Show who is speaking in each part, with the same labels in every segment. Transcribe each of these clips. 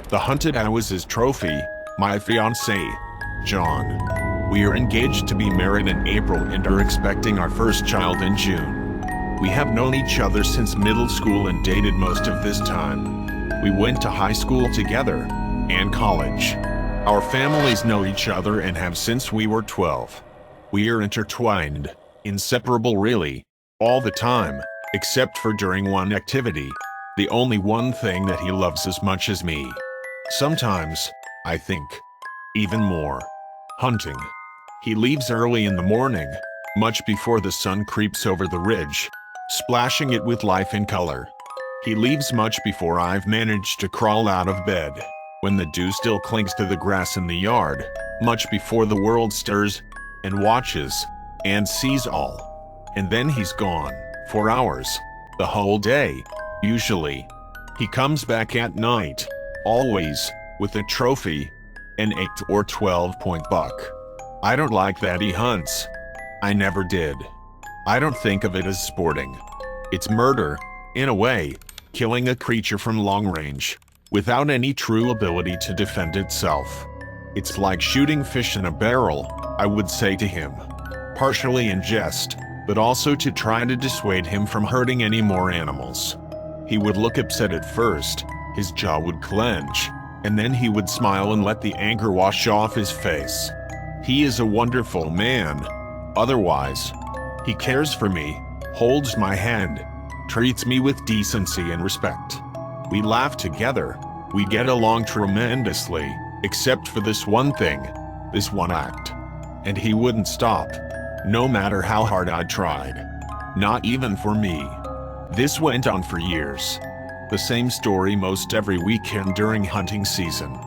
Speaker 1: The hunted I was his trophy, my fiancé, John. We are engaged to be married in April and are expecting our first child in June. We have known each other since middle school and dated most of this time. We went to high school together, and college. Our families know each other and have since we were 12. We are intertwined, inseparable really, all the time, except for during one activity, the only one thing that he loves as much as me. Sometimes, I think, even more. Hunting. He leaves early in the morning, much before the sun creeps over the ridge, splashing it with life and color. He leaves much before I've managed to crawl out of bed, when the dew still clings to the grass in the yard, much before the world stirs and watches and sees all. And then he's gone, for hours, the whole day, usually. He comes back at night, always, with a trophy, an 8 or 12-point buck. I don't like that he hunts. I never did. I don't think of it as sporting. It's murder, in a way, killing a creature from long range, without any true ability to defend itself. It's like shooting fish in a barrel, I would say to him. Partially in jest, but also to try to dissuade him from hurting any more animals. He would look upset at first, his jaw would clench, and then he would smile and let the anger wash off his face. He is a wonderful man. Otherwise, he cares for me, holds my hand, treats me with decency and respect. We laugh together, we get along tremendously, except for this one thing, this one act. And he wouldn't stop, no matter how hard I tried. Not even for me. This went on for years. The same story most every weekend during hunting season.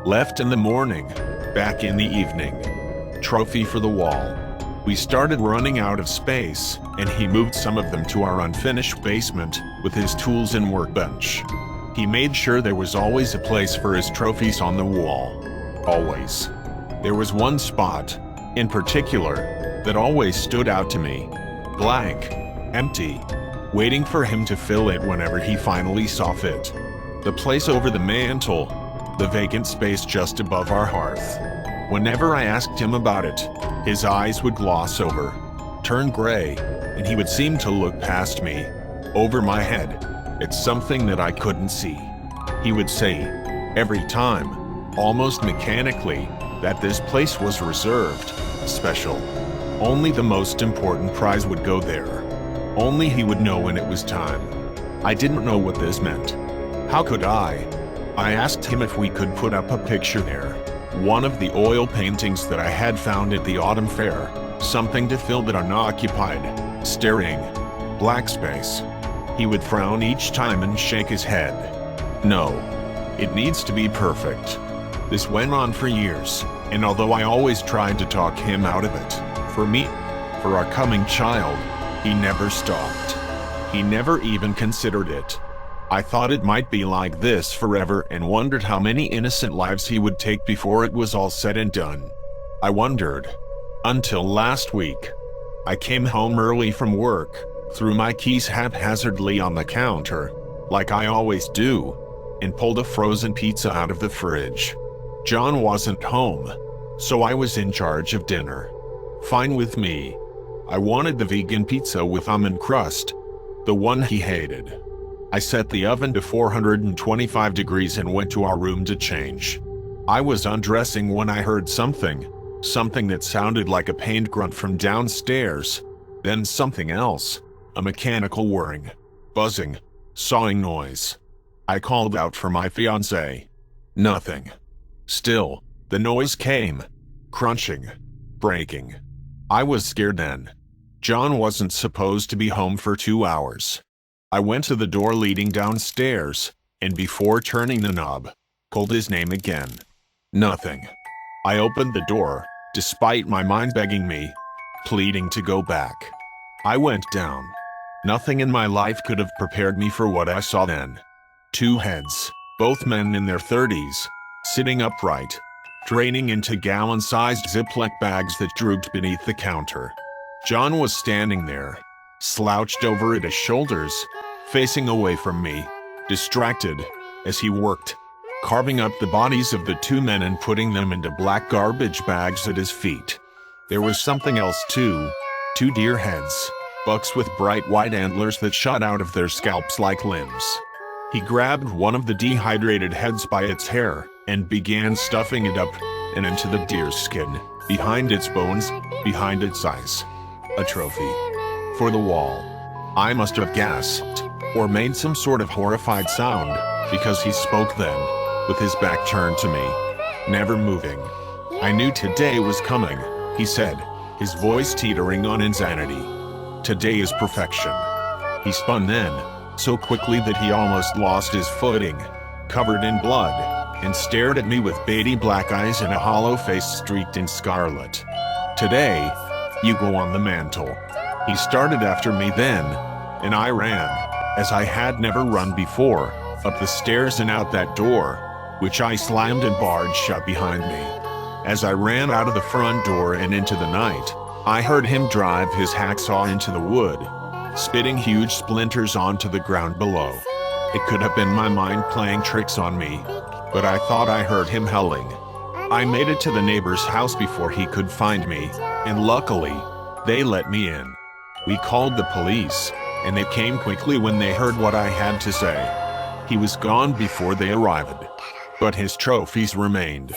Speaker 1: Left in the morning, back in the evening. Trophy for the wall. We started running out of space, and he moved some of them to our unfinished basement with his tools and workbench. He made sure there was always a place for his trophies on the wall. Always. There was one spot, in particular, that always stood out to me. Blank. Empty. Waiting for him to fill it whenever he finally saw fit. The place over the mantel, the vacant space just above our hearth. Whenever I asked him about it, his eyes would gloss over, turn gray, and he would seem to look past me, over my head, at something that I couldn't see. He would say, every time, almost mechanically, that this place was reserved, special. Only the most important prize would go there. Only he would know when it was time. I didn't know what this meant. How could I? I asked him if we could put up a picture there. One of the oil paintings that I had found at the autumn fair. Something to fill that unoccupied, staring, black space. He would frown each time and shake his head. No. It needs to be perfect. This went on for years, and although I always tried to talk him out of it, for me, for our coming child, he never stopped. He never even considered it. I thought it might be like this forever and wondered how many innocent lives he would take before it was all said and done. I wondered. Until last week. I came home early from work, threw my keys haphazardly on the counter, like I always do, and pulled a frozen pizza out of the fridge. John wasn't home, so I was in charge of dinner. Fine with me. I wanted the vegan pizza with almond crust, the one he hated. I set the oven to 425 degrees and went to our room to change. I was undressing when I heard something that sounded like a pained grunt from downstairs, then something else, a mechanical whirring, buzzing, sawing noise. I called out for my fiancé. Nothing. Still, the noise came, crunching, breaking. I was scared then. John wasn't supposed to be home for 2 hours. I went to the door leading downstairs, and before turning the knob, called his name again. Nothing. I opened the door, despite my mind begging me, pleading to go back. I went down. Nothing in my life could have prepared me for what I saw then. 2 heads, both men in their 30s, sitting upright, draining into gallon-sized Ziploc bags that drooped beneath the counter. John was standing there, slouched over at his shoulders, facing away from me, distracted, as he worked. carving up the bodies of the two men and putting them into black garbage bags at his feet. There was something else too. Two deer heads, bucks with bright white antlers that shot out of their scalps like limbs. He grabbed one of the dehydrated heads by its hair and began stuffing it up and into the deer's skin, behind its bones, behind its eyes. A trophy. For the wall. I must have gasped, or made some sort of horrified sound, because he spoke then, with his back turned to me, never moving. I knew today was coming, he said, his voice teetering on insanity. Today is perfection. He spun then, so quickly that he almost lost his footing, covered in blood, and stared at me with beady black eyes and a hollow face streaked in scarlet. Today, you go on the mantle. He started after me then, and I ran, as I had never run before, up the stairs and out that door, which I slammed and barred shut behind me. As I ran out of the front door and into the night, I heard him drive his hacksaw into the wood, spitting huge splinters onto the ground below. It could have been my mind playing tricks on me, but I thought I heard him howling. I made it to the neighbor's house before he could find me, and luckily, they let me in. We called the police, and they came quickly when they heard what I had to say. He was gone before they arrived, but his trophies remained.